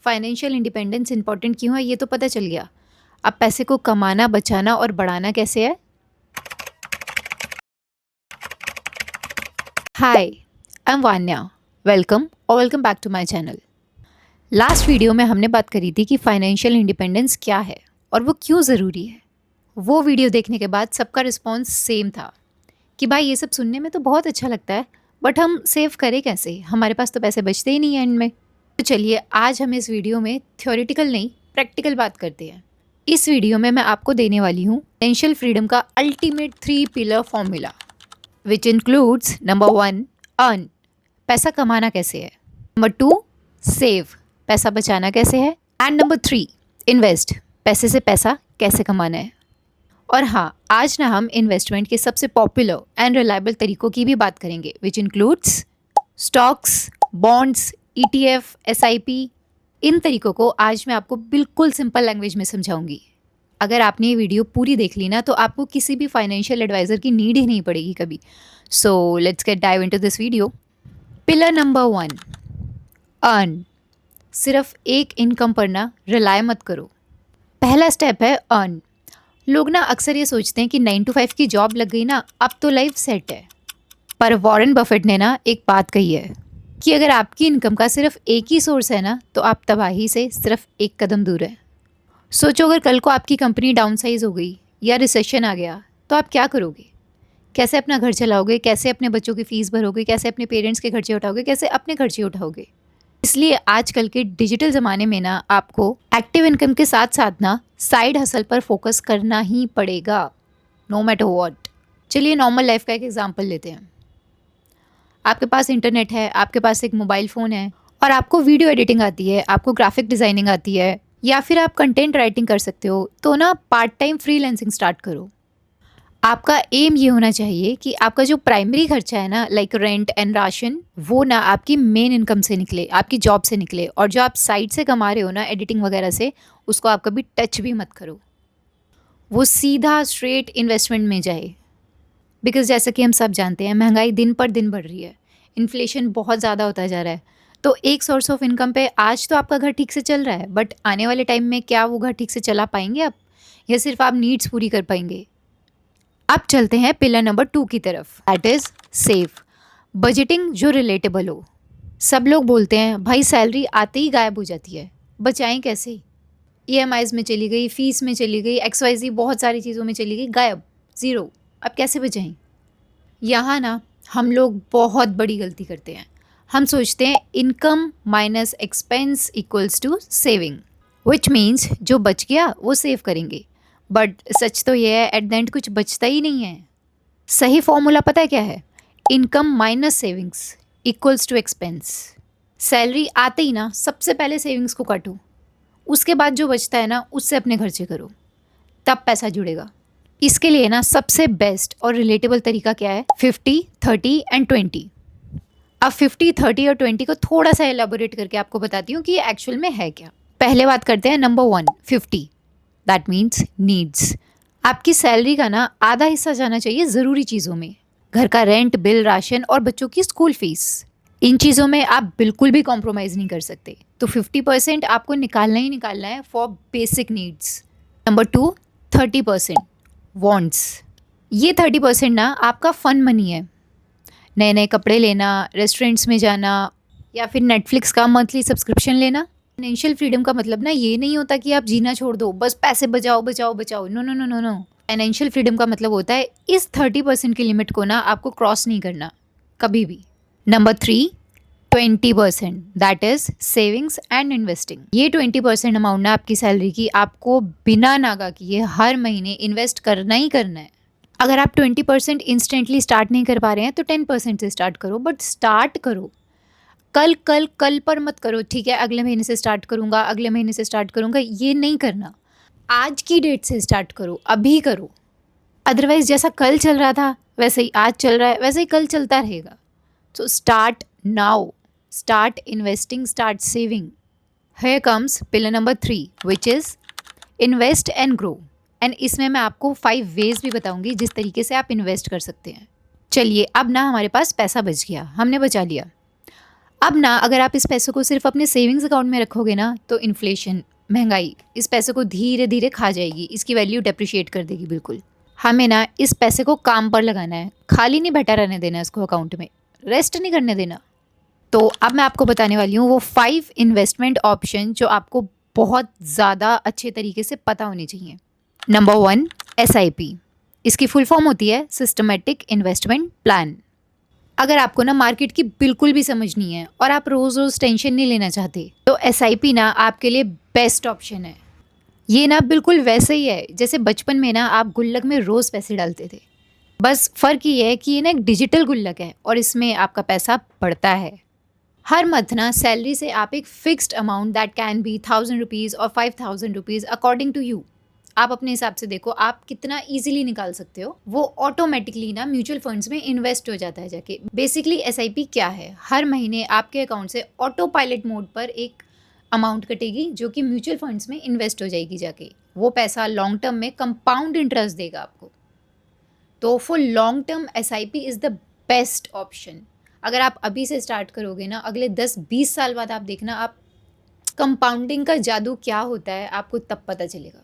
Financial independence important क्यों है ये तो पता चल गया। अब पैसे को कमाना, बचाना और बढ़ाना कैसे है। Hi, I am Vanya. Welcome back to my channel. Last video में हमने बात करी थी कि फाइनेंशियल इंडिपेंडेंस क्या है और वो क्यों ज़रूरी है। वो वीडियो देखने के बाद सबका रिस्पॉन्स सेम था कि भाई ये सब सुनने में तो बहुत अच्छा लगता है, बट हम सेव करें कैसे, हमारे पास तो पैसे बचते ही नहीं हैं एंड में। तो चलिए आज हम इस वीडियो में थ्योरेटिकल नहीं प्रैक्टिकल बात करते हैं। इस वीडियो में मैं आपको देने वाली हूँ फाइनेंशियल फ्रीडम का ultimate 3 pillar formula, which includes number 1 earn, पैसा कमाना कैसे है, नंबर 2 सेव, पैसा बचाना कैसे है, एंड नंबर 3 इन्वेस्ट, पैसे से पैसा कैसे कमाना है। और हाँ, आज ना हम इन्वेस्टमेंट के सबसे पॉपुलर एंड रिलायबल तरीकों की भी बात करेंगे, which includes stocks, bonds, ETF, SIP। इन तरीकों को आज मैं आपको बिल्कुल सिंपल लैंग्वेज में समझाऊंगी। अगर आपने ये वीडियो पूरी देख ली ना तो आपको किसी भी फाइनेंशियल एडवाइज़र की नीड ही नहीं पड़ेगी कभी। So let's get dive into this video. Pillar number 1 earn. सिर्फ एक इनकम पर ना रिलाय मत करो। पहला स्टेप है अर्न। लोग ना अक्सर ये सोचते हैं कि 9 to 5 की जॉब लग गई ना अब तो लाइफ सेट है, पर वॉरेन बफेट ने ना एक बात कही है कि अगर आपकी इनकम का सिर्फ एक ही सोर्स है ना तो आप तबाही से सिर्फ एक कदम दूर है। सोचो अगर कल को आपकी कंपनी डाउनसाइज हो गई या रिसेशन आ गया तो आप क्या करोगे? कैसे अपना घर चलाओगे? कैसे अपने बच्चों की फ़ीस भरोगे? कैसे अपने पेरेंट्स के खर्चे उठाओगे? कैसे अपने खर्चे उठाओगे? इसलिए आजकल के डिजिटल ज़माने में ना आपको एक्टिव इनकम के साथ साथ ना साइड हसल पर फोकस करना ही पड़ेगा, नो मैटर व्हाट। चलिए नॉर्मल लाइफ का एक एग्जांपल लेते हैं। आपके पास इंटरनेट है, आपके पास एक मोबाइल फ़ोन है और आपको वीडियो एडिटिंग आती है, आपको ग्राफिक डिज़ाइनिंग आती है या फिर आप कंटेंट राइटिंग कर सकते हो, तो ना पार्ट टाइम फ्रीलांसिंग स्टार्ट करो। आपका एम ये होना चाहिए कि आपका जो प्राइमरी खर्चा है ना, लाइक रेंट एंड राशन, वो ना आपकी मेन इनकम से निकले, आपकी जॉब से निकले, और जो आप साइड से कमा रहे हो ना एडिटिंग वगैरह से, उसको आप कभी टच भी मत करो। वो सीधा स्ट्रेट इन्वेस्टमेंट में जाए। बिकॉज़ जैसा कि हम सब जानते हैं महंगाई दिन पर दिन बढ़ रही है, इन्फ्लेशन बहुत ज़्यादा होता जा रहा है। तो एक सोर्स ऑफ इनकम पे आज तो आपका घर ठीक से चल रहा है, बट आने वाले टाइम में क्या वो घर ठीक से चला पाएंगे आप, या सिर्फ आप नीड्स पूरी कर पाएंगे? अब चलते हैं पिलर नंबर 2 की तरफ, दैट इज़ सेव। बजटिंग जो रिलेटेबल हो। सब लोग बोलते हैं भाई सैलरी आते ही गायब हो जाती है, बचाएं कैसे? EMIs में चली गई, फीस में चली गई, XYZ बहुत सारी चीज़ों में चली गई, गायब, ज़ीरो। अब कैसे बचाएं? यहाँ ना हम लोग बहुत बड़ी गलती करते हैं। हम सोचते हैं income minus expense equals to saving, which means जो बच गया वो सेव करेंगे, बट सच तो ये है एट द एंड कुछ बचता ही नहीं है। सही फॉर्मूला पता है क्या है? Income minus savings equals to expense. Salary आते ही ना सबसे पहले सेविंग्स को काटो, उसके बाद जो बचता है ना उससे अपने खर्चे करो, तब पैसा जुड़ेगा। इसके लिए ना सबसे बेस्ट और रिलेटेबल तरीका क्या है? 50, 30 एंड 20। अब 50, 30 और 20 को थोड़ा सा एलाबोरेट करके आपको बताती हूँ कि ये एक्चुअल में है क्या। पहले बात करते हैं नंबर 1 50, दैट मीन्स नीड्स। आपकी सैलरी का ना आधा हिस्सा जाना चाहिए ज़रूरी चीज़ों में, घर का रेंट, बिल, राशन और बच्चों की स्कूल फीस। इन चीज़ों में आप बिल्कुल भी कॉम्प्रोमाइज़ नहीं कर सकते, तो 50% आपको निकालना ही निकालना है for basic needs. Number 2 30% wants. ये 30% ना आपका फ़न मनी है, नए नए कपड़े लेना, रेस्टोरेंट्स में जाना, या फिर नेटफ्लिक्स का मंथली सब्सक्रिप्शन लेना। फाइनेंशियल फ्रीडम का मतलब ना ये नहीं होता कि आप जीना छोड़ दो, बस पैसे बचाओ बचाओ बचाओ। No no no no no. Financial freedom का मतलब होता है इस 30% की लिमिट को ना आपको क्रॉस नहीं करना कभी भी। Number 3 20%, that is savings and investing. ये 20% अमाउंट ना आपकी सैलरी की आपको बिना नागा किए हर महीने इन्वेस्ट करना ही करना है। अगर आप 20% इंस्टेंटली स्टार्ट नहीं कर पा रहे हैं तो 10% से स्टार्ट करो, बट स्टार्ट करो। कल कल कल पर मत करो, ठीक है अगले महीने से स्टार्ट करूँगा, अगले महीने से स्टार्ट करूँगा, ये नहीं करना। आज की डेट से स्टार्ट करो, अभी करो। अदरवाइज जैसा कल चल रहा था वैसे ही आज चल रहा है, वैसे ही कल चलता रहेगा। So start now, start investing, start saving. Here comes pillar number 3 which is invest and grow. And इसमें मैं आपको 5 वेज भी बताऊंगी जिस तरीके से आप इन्वेस्ट कर सकते हैं। चलिए अब ना हमारे पास पैसा बच गया, हमने बचा लिया। अब ना अगर आप इस पैसे को सिर्फ अपने सेविंग्स अकाउंट में रखोगे ना तो इन्फ्लेशन, महंगाई इस पैसे को धीरे धीरे खा जाएगी, इसकी वैल्यू डेप्रिशिएट कर देगी बिल्कुल। हमें ना इस पैसे को काम पर लगाना है, खाली नहीं बैठा रहने देना इसको अकाउंट में, रेस्ट नहीं करने देना। तो अब मैं आपको बताने वाली हूँ वो 5 इन्वेस्टमेंट ऑप्शन जो आपको बहुत ज़्यादा अच्छे तरीके से पता होने चाहिए। Number 1, SIP। इसकी फुल फॉर्म होती है सिस्टमेटिक इन्वेस्टमेंट प्लान। अगर आपको ना मार्केट की बिल्कुल भी समझ नहीं है और आप रोज़ रोज़ टेंशन नहीं लेना चाहते तो SIP ना आपके लिए बेस्ट ऑप्शन है। ये ना बिल्कुल वैसे ही है जैसे बचपन में ना आप गुल्लक में रोज़ पैसे डालते थे, बस फ़र्क ये है कि ये ना एक डिजिटल गुल्लक है और इसमें आपका पैसा बढ़ता है। हर मंथ ना सैलरी से आप एक fixed amount that can be 1000 rupees और 5000 रुपीज़ अकॉर्डिंग टू यू, आप अपने हिसाब से देखो आप कितना इजीली निकाल सकते हो, वो ऑटोमेटिकली ना म्यूचुअल फंड्स में इन्वेस्ट हो जाता है जाके। बेसिकली SIP क्या है, हर महीने आपके अकाउंट से ऑटो पायलट मोड पर एक अमाउंट कटेगी जो कि म्यूचुअल फंड्स में इन्वेस्ट हो जाएगी जाके। वो पैसा लॉन्ग टर्म में कंपाउंड इंटरेस्ट देगा आपको। तो for long term SIP is the best option. अगर आप अभी से स्टार्ट करोगे ना अगले 10-20 साल बाद आप देखना, आप कंपाउंडिंग का जादू क्या होता है आपको तब पता चलेगा।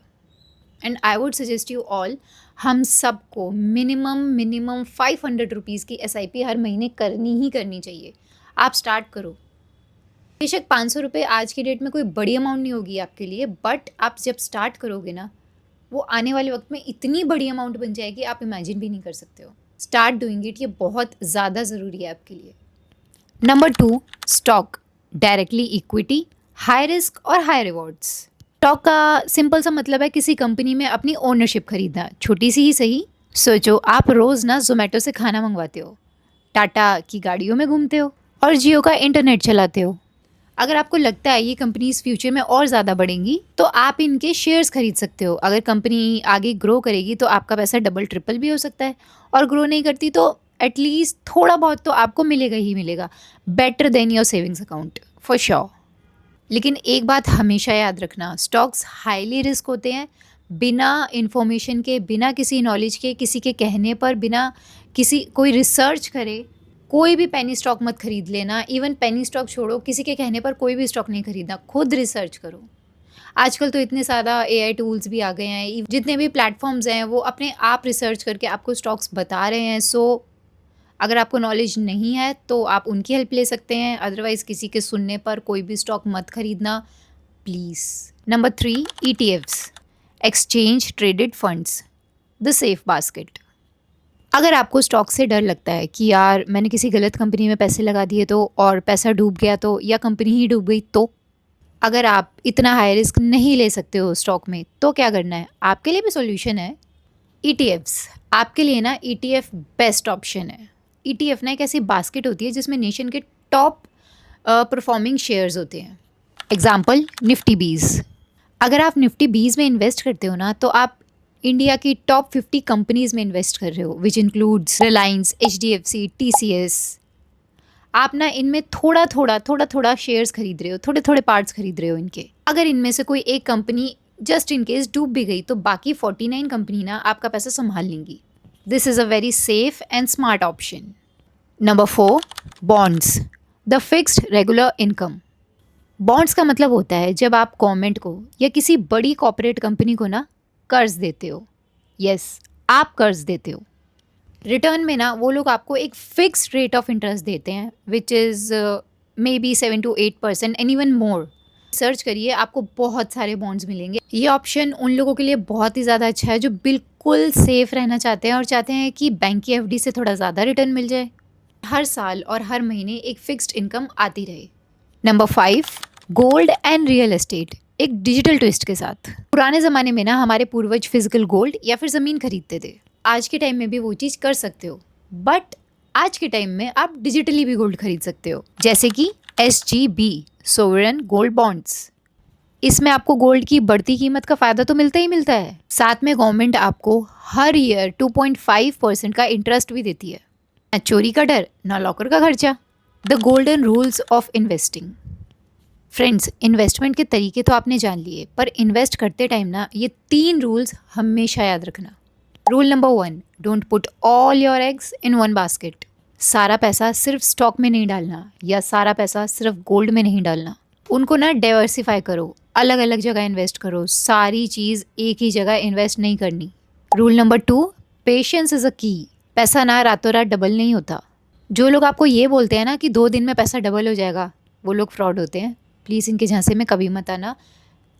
And I would suggest you all, हम सबको मिनिमम 500 रुपीज़ की SIP हर महीने करनी ही करनी चाहिए। आप स्टार्ट करो। बेशक 500 रुपये आज की डेट में कोई बड़ी अमाउंट नहीं होगी आपके लिए, बट आप जब स्टार्ट करोगे ना वो आने वाले वक्त में इतनी बड़ी अमाउंट बन जाएगी आप इमेजिन भी नहीं कर सकते हो। स्टार्ट डूइंग इट, ये बहुत ज़्यादा ज़रूरी है आपके लिए। Number 2, stock, directly equity, high risk और हाई रिवॉर्ड्स। स्टॉक का सिंपल सा मतलब है किसी कंपनी में अपनी ओनरशिप खरीदना, छोटी सी ही सही। सोचो आप रोज़ ना जोमेटो से खाना मंगवाते हो, टाटा की गाड़ियों में घूमते हो और जियो का इंटरनेट चलाते हो। अगर आपको लगता है ये कंपनीज फ्यूचर में और ज़्यादा बढ़ेंगी तो आप इनके शेयर्स खरीद सकते हो। अगर कंपनी आगे ग्रो करेगी तो आपका पैसा डबल ट्रिपल भी हो सकता है, और ग्रो नहीं करती तो एटलीस्ट थोड़ा बहुत तो आपको मिलेगा ही मिलेगा, better than your savings account for sure. लेकिन एक बात हमेशा याद रखना, स्टॉक्स हाईली रिस्क होते हैं। बिना इन्फॉर्मेशन के, बिना किसी नॉलेज के, किसी के कहने पर, बिना किसी कोई रिसर्च करे कोई भी पेनी स्टॉक मत खरीद लेना। इवन पेनी स्टॉक छोड़ो, किसी के कहने पर कोई भी स्टॉक नहीं खरीदना, खुद रिसर्च करो। आजकल तो इतने ज़्यादा AI टूल्स भी आ गए हैं, जितने भी प्लेटफॉर्म्स हैं वो अपने आप रिसर्च करके आपको स्टॉक्स बता रहे हैं। सो अगर आपको नॉलेज नहीं है तो आप उनकी हेल्प ले सकते हैं, अदरवाइज़ किसी के सुनने पर कोई भी स्टॉक मत खरीदना please. Number 3, ETFs, exchange traded funds, the safe basket. अगर आपको स्टॉक से डर लगता है कि यार मैंने किसी गलत कंपनी में पैसे लगा दिए तो, और पैसा डूब गया तो, या कंपनी ही डूब गई तो, अगर आप इतना हाई रिस्क नहीं ले सकते हो स्टॉक में तो क्या करना है, आपके लिए भी सॉल्यूशन है ETFs। आपके लिए ना ETF बेस्ट ऑप्शन है। ETF ना एक ऐसी बास्केट होती है जिसमें नेशन के टॉप परफॉर्मिंग शेयर्स होते हैं। Example Nifty 20। अगर आप निफ्टी 20 में इन्वेस्ट करते हो ना तो आप इंडिया की टॉप 50 कंपनीज में इन्वेस्ट कर रहे हो, which includes Reliance, HDFC, TCS। आप ना इनमें थोड़ा थोड़ा शेयर्स खरीद रहे हो, थोड़े थोड़े पार्ट्स खरीद रहे हो इनके। अगर इनमें से कोई एक कंपनी जस्ट इन केस डूब भी गई तो बाकी 49 कंपनी ना आपका पैसा संभाल लेंगी। This is a very safe and smart option. Number 4, bonds, the fixed regular income. Bonds का मतलब होता है जब आप गवर्नमेंट को या किसी बड़ी कॉर्पोरेट कंपनी को ना कर्ज देते हो। यस, आप कर्ज देते हो। रिटर्न में ना वो लोग आपको एक फिक्स्ड रेट ऑफ इंटरेस्ट देते हैं, which is may be 7 to 8% and even more. Search करिए, आपको बहुत सारे बॉन्ड्स मिलेंगे। ये ऑप्शन उन लोगों के लिए बहुत ही ज़्यादा अच्छा है जो बिल्कुल सेफ रहना चाहते हैं और चाहते हैं कि बैंक की FD से थोड़ा ज़्यादा रिटर्न मिल जाए, हर साल और हर महीने एक फिक्स्ड इनकम आती रहे। Number 5, gold and real estate, एक डिजिटल ट्विस्ट के साथ। पुराने ज़माने में ना हमारे पूर्वज फिजिकल गोल्ड या फिर ज़मीन खरीदते थे। आज के टाइम में भी वो चीज़ कर सकते हो, बट आज के टाइम में आप डिजिटली भी गोल्ड खरीद सकते हो, जैसे कि SGB, सोवरेन गोल्ड बॉन्ड्स। इसमें आपको गोल्ड की बढ़ती कीमत का फ़ायदा तो मिलता ही मिलता है, साथ में गवर्नमेंट आपको हर ईयर 2.5% का इंटरेस्ट भी देती है। ना चोरी का डर, ना लॉकर का खर्चा। The golden rules of investing. Friends, investment के तरीके तो आपने जान लिए, पर इन्वेस्ट करते टाइम ना ये 3 रूल्स हमेशा याद रखना। Rule number 1, don't put all your eggs in one basket. सारा पैसा सिर्फ स्टॉक में नहीं डालना या सारा पैसा सिर्फ गोल्ड में नहीं डालना। उनको ना डाइवर्सिफाई करो, अलग अलग जगह इन्वेस्ट करो, सारी चीज़ एक ही जगह इन्वेस्ट नहीं करनी। Rule number 2, patience is a की। पैसा ना रातों रात डबल नहीं होता। जो लोग आपको ये बोलते हैं ना कि 2 दिन में पैसा डबल हो जाएगा, वो लोग फ्रॉड होते हैं। प्लीज़ इनके झांसे में कभी मत आना।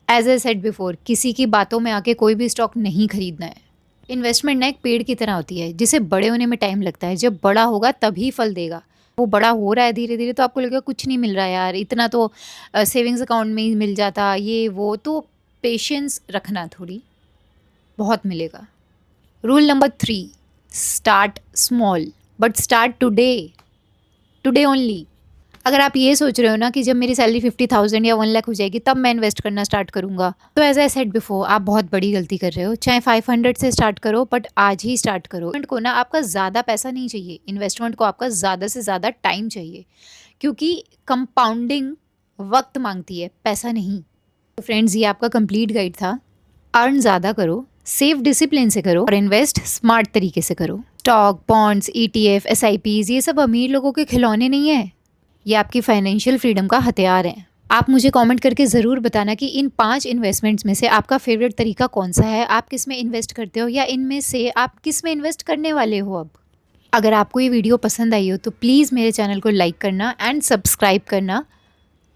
एज ए सेड बिफोर, किसी की बातों में आके कोई भी स्टॉक नहीं खरीदना है। इन्वेस्टमेंट ना एक पेड़ की तरह होती है जिसे बड़े होने में टाइम लगता है। जब बड़ा होगा तभी फल देगा। वो बड़ा हो रहा है धीरे धीरे तो आपको लगेगा कुछ नहीं मिल रहा है यार, इतना तो सेविंग्स अकाउंट में ही मिल जाता, ये वो। तो पेशेंस रखना थोड़ी, बहुत मिलेगा। Rule number 3, start small but start today, today only. अगर आप ये सोच रहे हो ना कि जब मेरी सैलरी 50,000 या 1 लाख हो जाएगी तब मैं इन्वेस्ट करना स्टार्ट करूंगा, तो एज आई सेड बिफोर, आप बहुत बड़ी गलती कर रहे हो। चाहे 500 से स्टार्ट करो, बट आज ही स्टार्ट करो। इन्वेस्टमेंट को ना आपका ज़्यादा पैसा नहीं चाहिए, इन्वेस्टमेंट को आपका ज़्यादा से ज़्यादा टाइम चाहिए, क्योंकि कंपाउंडिंग वक्त मांगती है, पैसा नहीं। तो फ्रेंड्स, ये आपका कंप्लीट गाइड था। अर्न ज़्यादा करो, सेव डिसिप्लिन से करो और इन्वेस्ट स्मार्ट तरीके से करो। स्टॉक, बॉन्ड्स, ETF, SIPs, ये सब अमीर लोगों के खिलौने नहीं है, ये आपकी फाइनेंशियल फ्रीडम का हथियार है। आप मुझे कमेंट करके ज़रूर बताना कि इन 5 इन्वेस्टमेंट्स में से आपका फेवरेट तरीका कौन सा है, आप किस में इन्वेस्ट करते हो, या इनमें से आप किस में इन्वेस्ट करने वाले हो अब। अगर आपको ये वीडियो पसंद आई हो तो प्लीज़ मेरे चैनल को लाइक करना एंड सब्सक्राइब करना,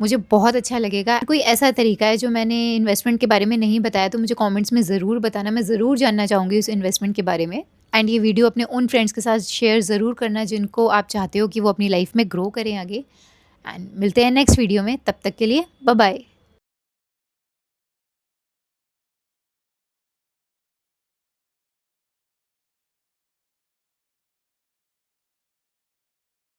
मुझे बहुत अच्छा लगेगा। कोई ऐसा तरीका है जो मैंने इन्वेस्टमेंट के बारे में नहीं बताया तो मुझे कमेंट्स में ज़रूर बताना, मैं ज़रूर जानना चाहूँगी उस इन्वेस्टमेंट के बारे में। एंड ये वीडियो अपने उन फ्रेंड्स के साथ शेयर ज़रूर करना जिनको आप चाहते हो कि वो अपनी लाइफ में ग्रो करें आगे। एंड मिलते हैं नेक्स्ट वीडियो में, तब तक के लिए बाय बाय।